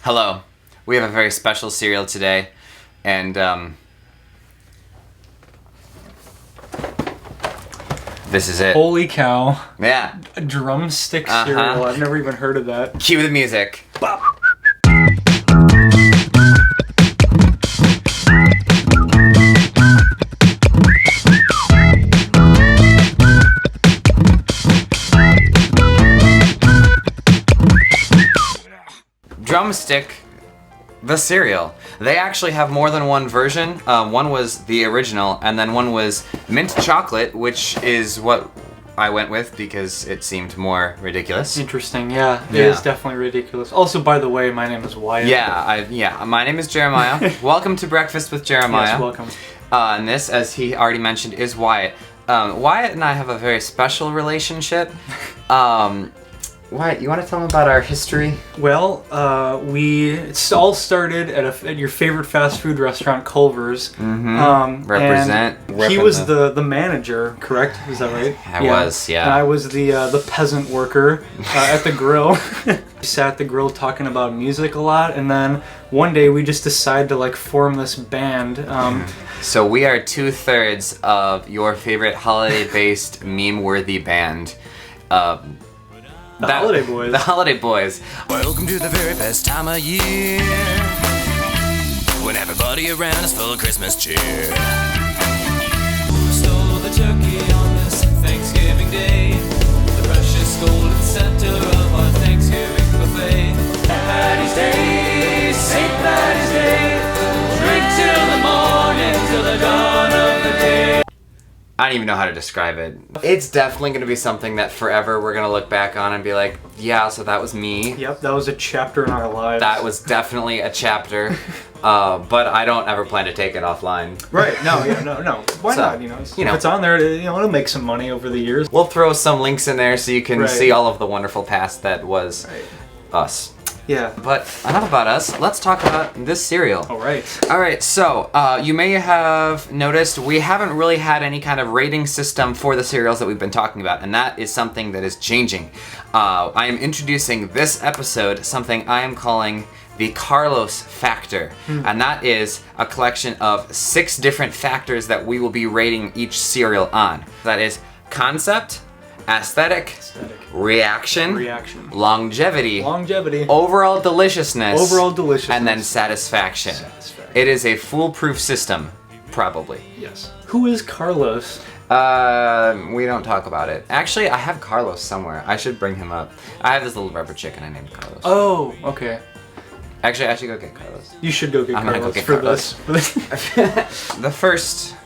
Hello. We have a very special cereal today, and this is it. Holy cow. Yeah. A drumstick cereal. I've never even heard of that. Cue the music. Bop. Drumstick, the cereal. They actually have more than one version. One was the original, and then one was mint chocolate, which is what I went with because it seemed more ridiculous. Interesting, yeah. It is definitely ridiculous. Also, by the way, my name is Wyatt. Yeah, my name is Jeremiah. Welcome to Breakfast with Jeremiah. Yes, welcome. And this, as he already mentioned, is Wyatt. Wyatt and I have a very special relationship. Wyatt, you want to tell them about our history? Well, it all started at your favorite fast food restaurant, Culver's. Mm-hmm. Represent. He was the manager, correct? Is that right? I was, yeah. And I was the peasant worker at the grill. We sat at the grill talking about music a lot, and then one day we just decided to form this band. So we are 2/3 of your favorite holiday-based meme-worthy band. The Holiday Boys. The Holiday Boys. Welcome to the very best time of year, when everybody around is full of Christmas cheer. Who stole the turkey on this Thanksgiving Day? The precious golden center of our Thanksgiving buffet. Patty's Day, St. Patty's Day, drink till the morning, till the dawn of the day. I don't even know how to describe it. It's definitely going to be something that forever we're going to look back on and be like, yeah, so that was me. Yep, that was a chapter in our lives. That was definitely a chapter, but I don't ever plan to take it offline. Right, no. Why not? If it's on there, it'll make some money over the years. We'll throw some links in there so you can see all of the wonderful past that was us. Yeah. But enough about us. Let's talk about this cereal. All right. So you may have noticed we haven't really had any kind of rating system for the cereals that we've been talking about, and that is something that is changing. I am introducing this episode something I am calling the Carlos Factor, and that is a collection of 6 different factors that we will be rating each cereal on. That is concept, aesthetic, reaction, longevity, overall deliciousness, and then satisfaction. It is a foolproof system, probably. Yes. Who is Carlos? We don't talk about it. Actually, I have Carlos somewhere. I should bring him up. I have this little rubber chicken I named Carlos. Oh, okay. Actually, I should go get Carlos. You should go get I'm Carlos gonna go get for Carlos. this. The first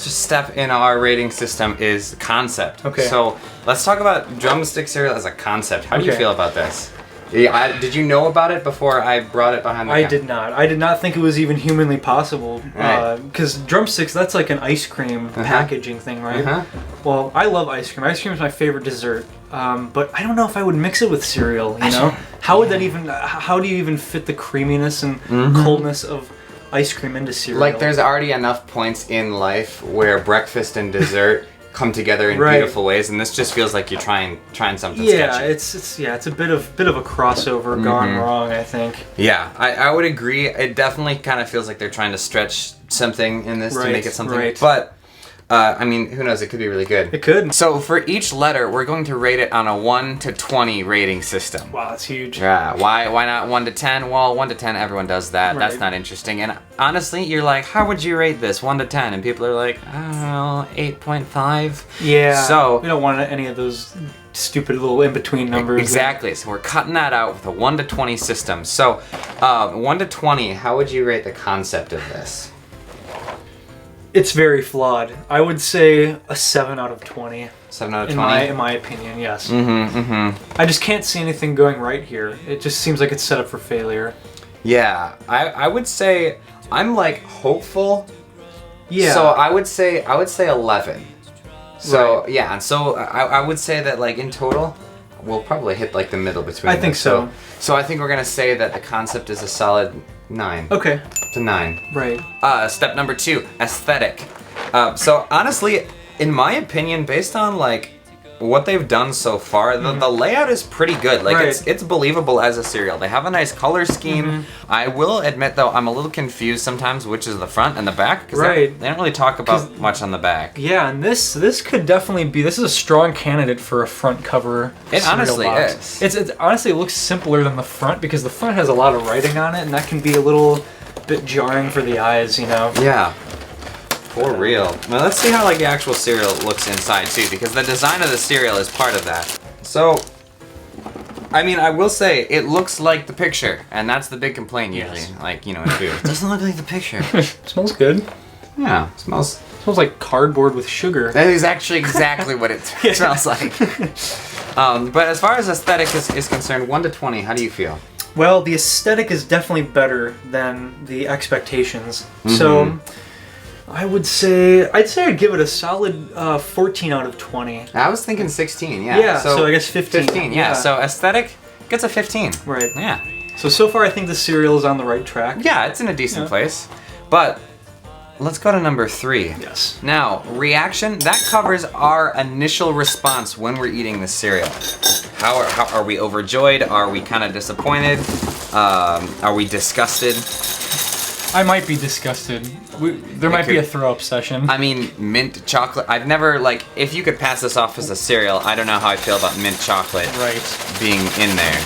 step in our rating system is concept. Okay. So let's talk about drumstick cereal as a concept. How do you feel about this? Did you know about it before I brought it behind the I did not. I did not think it was even humanly possible. Right. Because drumsticks, that's like an ice cream packaging thing, right? Well, I love ice cream. Ice cream is my favorite dessert. But I don't know if I would mix it with cereal, you know? How would that even, how do you even fit the creaminess and coldness of ice cream into cereal? Like, there's already enough points in life where breakfast and dessert come together in beautiful ways, and this just feels like you're trying something sketchy. It's a bit of a crossover gone wrong, I think. Yeah, I would agree. It definitely kind of feels like they're trying to stretch something in this to make it something. But I mean, who knows? It could be really good. It could. So for each letter, we're going to rate it on a 1 to 20 rating system. Wow, that's huge. Yeah. Why not 1 to 10? Well, 1 to 10, everyone does that. That's not interesting. And honestly, you're like, how would you rate this 1 to 10? And people are like, I don't know, 8.5. Yeah. So we don't want any of those stupid little in-between numbers. Exactly. So we're cutting that out with a 1 to 20 system. So 1 to 20, how would you rate the concept of this? It's very flawed. I would say a 7 out of 20. 7 out of 20? In my opinion, yes. I just can't see anything going right here. It just seems like it's set up for failure. Yeah, I would say I'm hopeful. Yeah. So I would say 11. So yeah, and so I would say that in total, we'll probably hit the middle between. I think so. So I think we're gonna say that the concept is a solid 9. Okay. It's a 9. Right. Step number 2, aesthetic. So honestly, in my opinion, based on what they've done so far, the layout is pretty good. Like it's believable as a cereal. They have a nice color scheme. I will admit though, I'm a little confused sometimes which is the front and the back, because they don't really talk about much on the back. Yeah, and this could definitely be. This is a strong candidate for a front cover. It honestly is. It's honestly, it looks simpler than the front because the front has a lot of writing on it, and that can be a little bit jarring for the eyes, you know. Yeah. For real. Now let's see how like the actual cereal looks inside too, because the design of the cereal is part of that. So, I mean, I will say it looks like the picture, and that's the big complaint usually. Like, you know, in food. It doesn't look like the picture. Smells good. Yeah, smells like cardboard with sugar. That is actually exactly what it smells like. But as far as aesthetic is concerned, 1 to 20, how do you feel? Well, the aesthetic is definitely better than the expectations. So, I'd say I'd give it a solid 14 out of 20. I was thinking 16, yeah. Yeah, so I guess 15. 15, yeah. So aesthetic gets a 15. Right. Yeah. So far I think the cereal is on the right track. Yeah, it's in a decent place. But let's go to number 3. Yes. Now, reaction, that covers our initial response when we're eating the cereal. How are we overjoyed? Are we kind of disappointed? Are we disgusted? I might be disgusted. There might be a throw-up session. I mean, mint chocolate. I've never, like, if you could pass this off as a cereal, I don't know how I feel about mint chocolate being in there.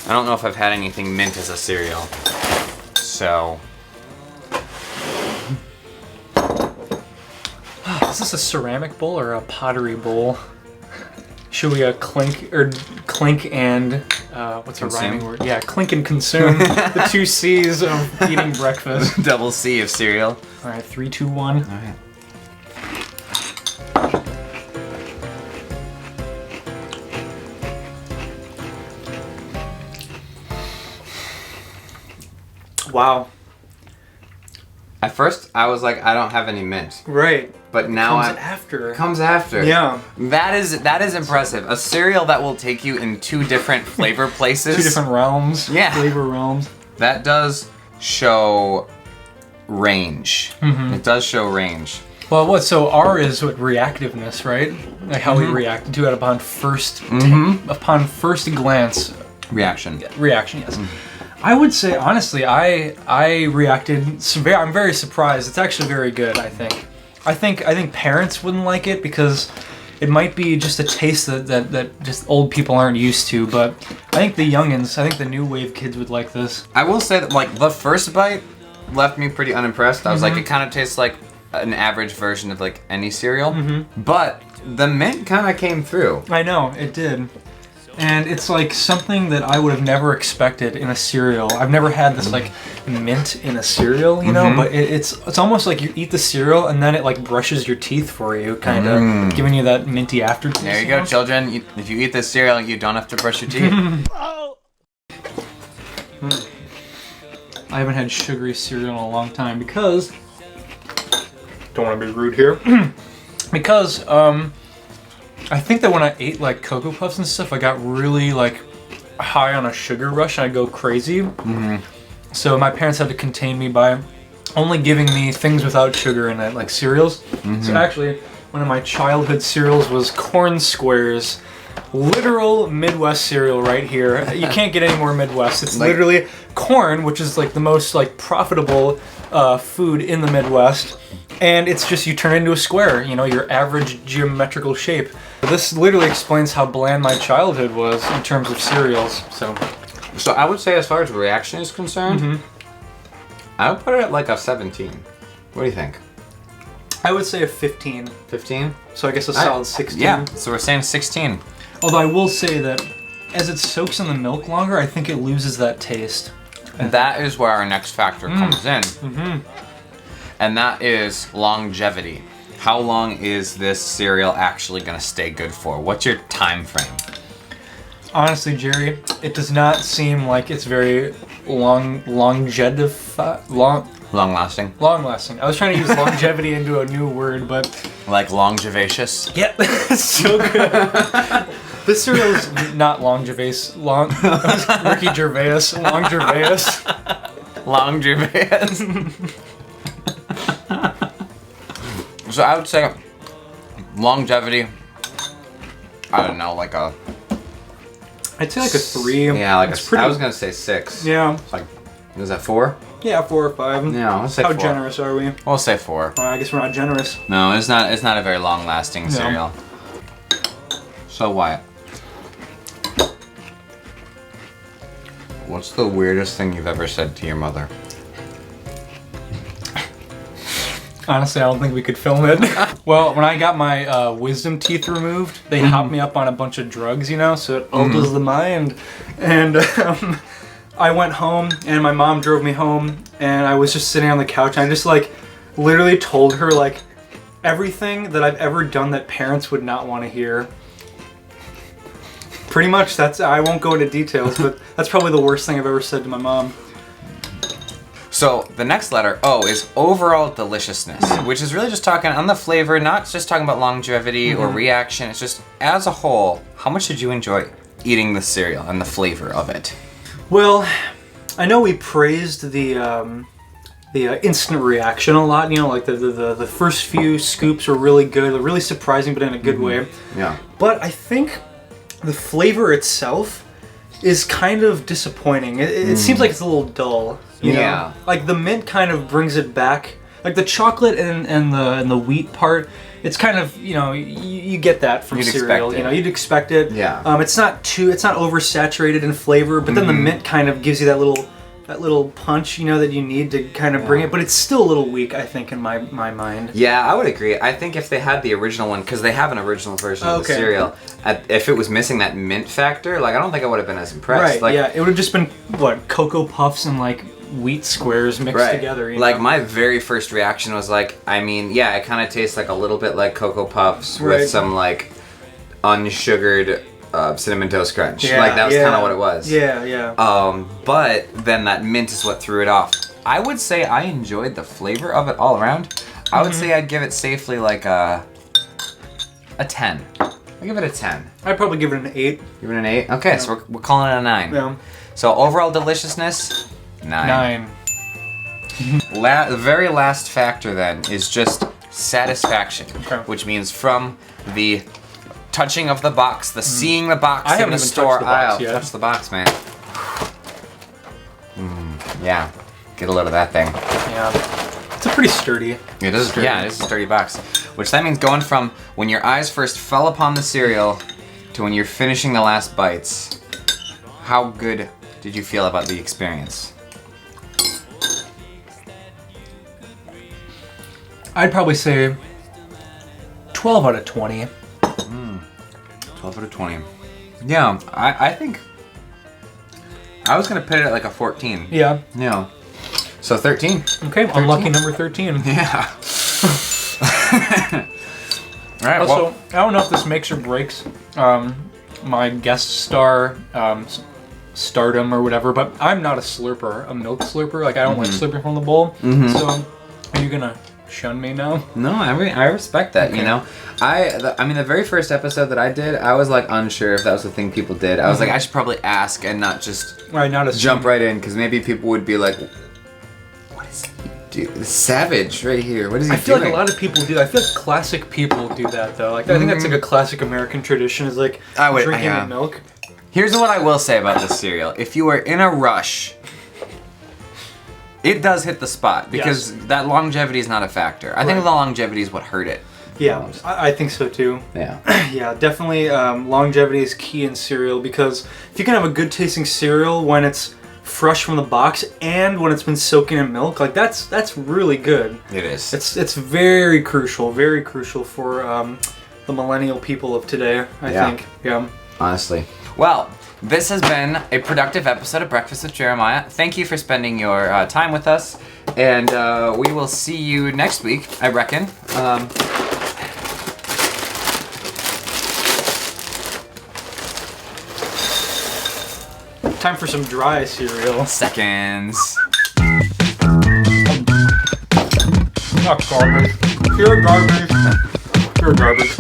I don't know if I've had anything mint as a cereal. So. Is this a ceramic bowl or a pottery bowl? Should we clink and what's a rhyming word? Yeah, clink and consume. The 2 C's of eating breakfast. Double C of cereal. All right, 3, 2, 1. All right. Wow. At first, I was like, I don't have any mint. Right. But now Comes after. Yeah. That is impressive. A cereal that will take you in 2 different flavor places. 2 different realms. Yeah. Flavor realms. That does show range. It does show range. Well, so R is reactiveness, right? Like how we reacted to it upon first glance. Reaction. Reaction, yes. I would say, honestly, I reacted. I'm very surprised. It's actually very good, I think. I think parents wouldn't like it because it might be just a taste that just old people aren't used to. But I think the youngins, I think the new wave kids would like this. I will say that, like, the first bite left me pretty unimpressed. I was like, it kind of tastes like an average version of, like, any cereal. But the mint kind of came through. I know, it did. And it's like something that I would have never expected in a cereal. I've never had this like mint in a cereal, you know, but it's almost like you eat the cereal and then it like brushes your teeth for you, kind of giving you that minty aftertaste. There you go, children. If you eat this cereal, you don't have to brush your teeth. I haven't had sugary cereal in a long time because, don't want to be rude here, because I think that when I ate like Cocoa Puffs and stuff, I got really like high on a sugar rush and I'd go crazy. So my parents had to contain me by only giving me things without sugar in it, like cereals. So actually, one of my childhood cereals was Corn Squares. Literal Midwest cereal right here. You can't get any more Midwest. It's like, literally corn, which is like the most like profitable food in the Midwest. And it's just you turn it into a square, you know, your average geometrical shape. This literally explains how bland my childhood was in terms of cereals. So I would say as far as reaction is concerned, I would put it at like a 17. What do you think? I would say a 15. 15? So I guess a solid 16. Yeah, so we're saying 16. Although I will say that as it soaks in the milk longer, I think it loses that taste. And that is where our next factor comes in. And that is longevity. How long is this cereal actually going to stay good for? What's your time frame? Honestly, Jerry, it does not seem like it's very long-lasting. Long-lasting. I was trying to use longevity into a new word, but... Like longevacious? Yeah, it's so good. This cereal is not longevace. Ricky Gervais. Long Gervais. Long Gervais. So I would say longevity, I don't know, like a... I'd say like a 3. Yeah, like it's pretty. I was gonna say 6. Yeah. It's like, was that 4? Yeah, 4 or 5. Yeah, let's say How 4. generous are we? We'll say 4. I guess we're not generous. No, it's not. It's not a very long-lasting cereal. So Wyatt, what's the weirdest thing you've ever said to your mother? Honestly, I don't think we could film it. Well, when I got my wisdom teeth removed, they hopped me up on a bunch of drugs, you know, so it alters the mind. And I went home, and my mom drove me home, and I was just sitting on the couch, and I just, like, literally told her, like, everything that I've ever done that parents would not want to hear. Pretty much, I won't go into details, but that's probably the worst thing I've ever said to my mom. So the next letter, O, is overall deliciousness, which is really just talking on the flavor, not just talking about longevity or reaction. It's just, as a whole, how much did you enjoy eating the cereal and the flavor of it? Well, I know we praised the instant reaction a lot. You know, like the first few scoops were really good, really surprising, but in a good way. Yeah. But I think the flavor itself is kind of disappointing. It seems like it's a little dull. You know? Like the mint kind of brings it back. Like the chocolate and the wheat part, it's kind of, you know, you get that from cereal. You know, you'd expect it. Yeah. It's not oversaturated in flavor, but then the mint kind of gives you that little punch, you know, that you need to kind of bring it. But it's still a little weak, I think, in my mind. Yeah, I would agree. I think if they had the original one, because they have an original version of the cereal, if it was missing that mint factor, like I don't think I would have been as impressed. Right. Like, yeah. It would have just been Cocoa Puffs and like wheat squares mixed together. You like know? my very first reaction was like, I mean, yeah, it kind of tastes like a little bit like Cocoa Puffs with some like unsugared cinnamon toast crunch. Yeah, like that was kind of what it was. Yeah, yeah. But then that mint is what threw it off. I would say I enjoyed the flavor of it all around. I would say I'd give it safely like a 10. I'll give it a 10. I'd probably give it an 8. Give it an 8? Okay, so we're calling it a 9. Yeah. So overall deliciousness, 9. The very last factor then is just satisfaction, which means from the touching of the box, the seeing the box in the store aisle. Touch the box, man. Yeah, get a load of that thing. Yeah, it's a pretty sturdy. It is. Yeah, it is a sturdy box. Which that means going from when your eyes first fell upon the cereal to when you're finishing the last bites. How good did you feel about the experience? I'd probably say 12 out of 20. 12 out of 20. Yeah, I think I was gonna put it at like a 14. Yeah. Yeah. So 13. Okay, unlucky number 13. Yeah. All right. Also, Well, I don't know if this makes or breaks my guest star stardom or whatever, but I'm not a slurper, a milk slurper. Like I don't like slurping from the bowl. So, are you gonna shun me now? no, I respect that. Okay. You know, I mean, the very first episode that I did, I was like unsure if that was the thing people did. I was like, I should probably ask and not just Not assume. jump right in, because maybe people would be like, "What is he doing? Savage right here. What is he I feel doing?" like a lot of people do. I feel like classic people do that though. Like I think that's like a classic American tradition is like drinking the milk. Here's what I will say about this cereal. If you are in a rush, it does hit the spot, because that longevity is not a factor. I think the longevity is what hurt it. Yeah, I think so too. Yeah. Yeah, definitely longevity is key in cereal, because if you can have a good tasting cereal when it's fresh from the box and when it's been soaking in milk, like that's really good. It is. It's very crucial for the millennial people of today, I think. Yeah. Honestly. Well, this has been a productive episode of Breakfast with Jeremiah. Thank you for spending your time with us, and we will see you next week, I reckon. Time for some dry cereal. Seconds. Not garbage. Pure garbage. Pure garbage.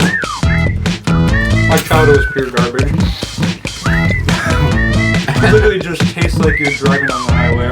My childhood was pure garbage. It literally just tastes like you're driving on the highway.